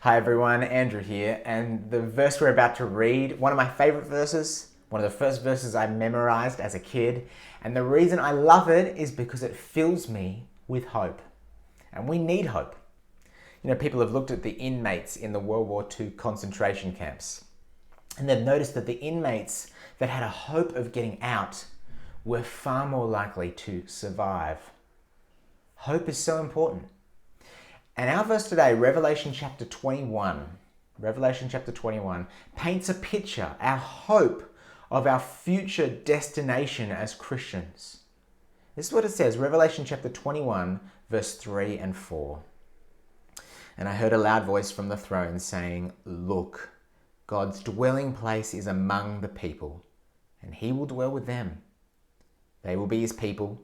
Hi everyone, Andrew here, and the verse we're about to read, one of my favorite verses, one of the first verses I memorized as a kid, and the reason I love it is because it fills me with hope. And we need hope. You know, people have looked at the inmates in the World War II concentration camps, and they've noticed that the inmates that had a hope of getting out were far more likely to survive. Hope is so important. And our verse today, Revelation chapter 21, paints a picture, our hope of our future destination as Christians. This is what it says, Revelation chapter 21, verse 3 and 4. And I heard a loud voice from the throne saying, "Look, God's dwelling place is among the people, and he will dwell with them. They will be his people,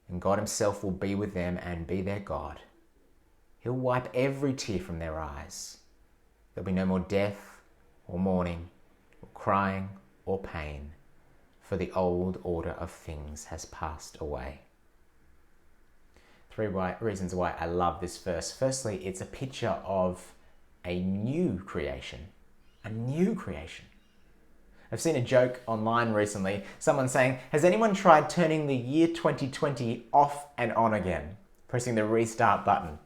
and God himself will be with them and be their God. He'll wipe every tear from their eyes. There'll be no more death or mourning or crying or pain, for the old order of things has passed away." Three reasons why I love this verse. Firstly, it's a picture of a new creation. A new creation. I've seen a joke online recently, someone saying, has anyone tried turning the year 2020 off and on again? Pressing the restart button.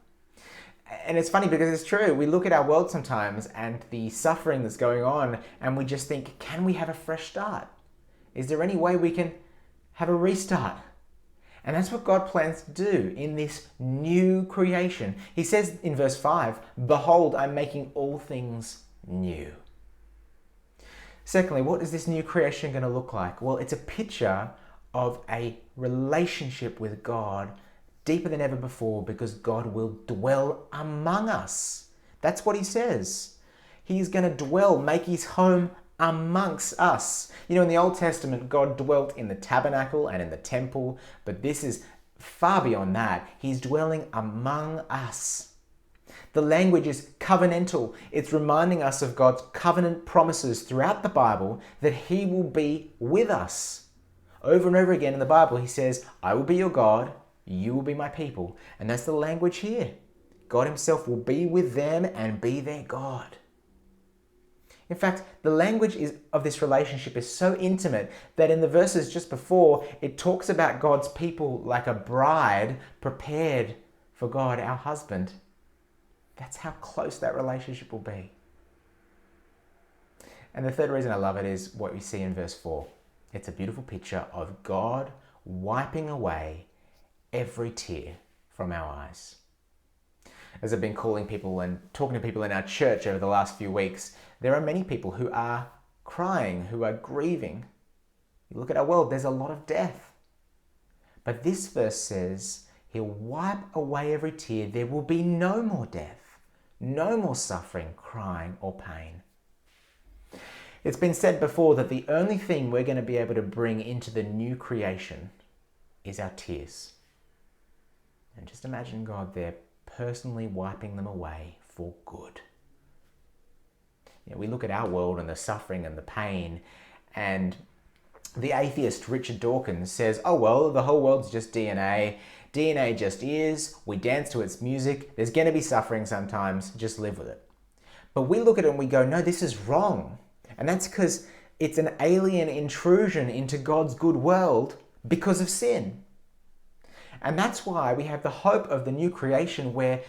And it's funny because it's true. We look at our world sometimes and the suffering that's going on and we just think, can we have a fresh start? Is there any way we can have a restart? And that's what God plans to do in this new creation. He says in verse 5, "Behold, I'm making all things new." Secondly, what is this new creation going to look like? Well, it's a picture of a relationship with God deeper than ever before, because God will dwell among us. That's what he says. He's going to dwell, make his home amongst us. You know, in the Old Testament, God dwelt in the tabernacle and in the temple, but this is far beyond that. He's dwelling among us. The language is covenantal. It's reminding us of God's covenant promises throughout the Bible that he will be with us. Over and over again in the Bible, he says, "I will be your God, you will be my people." And that's the language here. God himself will be with them and be their God. In fact, the language of this relationship is so intimate that in the verses just before, it talks about God's people like a bride prepared for God, our husband. That's how close that relationship will be. And the third reason I love it is what we see in verse 4. It's a beautiful picture of God wiping away every tear from our eyes. As I've been calling people and talking to people in our church over the last few weeks, there are many people who are crying, who are grieving. You look at our world, there's a lot of death. But this verse says, he'll wipe away every tear. There will be no more death, no more suffering, crying, or pain. It's been said before that the only thing we're going to be able to bring into the new creation is our tears. And just imagine God there personally wiping them away for good. You know, we look at our world and the suffering and the pain, and the atheist Richard Dawkins says, "Oh well, the whole world's just DNA. DNA just is. We dance to its music. There's going to be suffering sometimes. Just live with it." But we look at it and we go, no, this is wrong. And that's because it's an alien intrusion into God's good world because of sin. And that's why we have the hope of the new creation where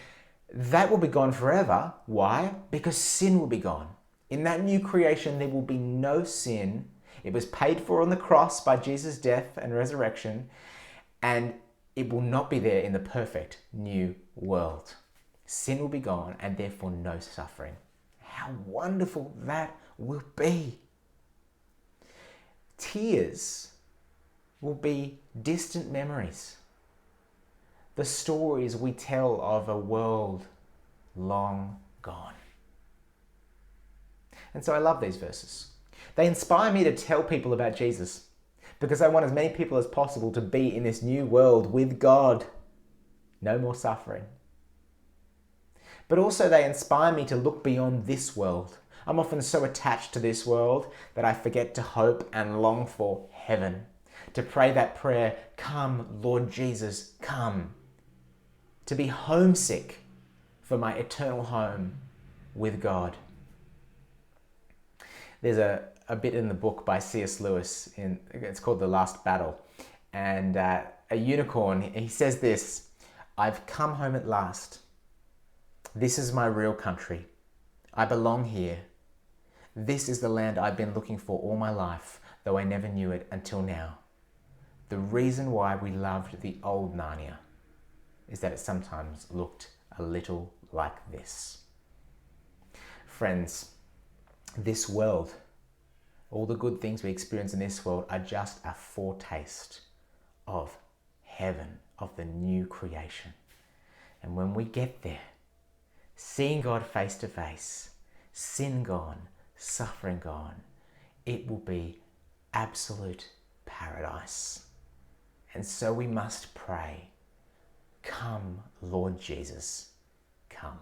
that will be gone forever. Why? Because sin will be gone. In that new creation, there will be no sin. It was paid for on the cross by Jesus' death and resurrection, and it will not be there in the perfect new world. Sin will be gone and therefore no suffering. How wonderful that will be. Tears will be distant memories. The stories we tell of a world long gone. And so I love these verses. They inspire me to tell people about Jesus because I want as many people as possible to be in this new world with God. No more suffering. But also they inspire me to look beyond this world. I'm often so attached to this world that I forget to hope and long for heaven. To pray that prayer, "Come, Lord Jesus, come." To be homesick for my eternal home with God. There's a bit in the book by C.S. Lewis, it's called The Last Battle. And a unicorn, he says this: "I've come home at last. This is my real country. I belong here. This is the land I've been looking for all my life, though I never knew it until now. The reason why we loved the old Narnia is that it sometimes looked a little like this." Friends, this world, all the good things we experience in this world are just a foretaste of heaven, of the new creation. And when we get there, seeing God face to face, sin gone, suffering gone, it will be absolute paradise. And so we must pray, "Come, Lord Jesus, come."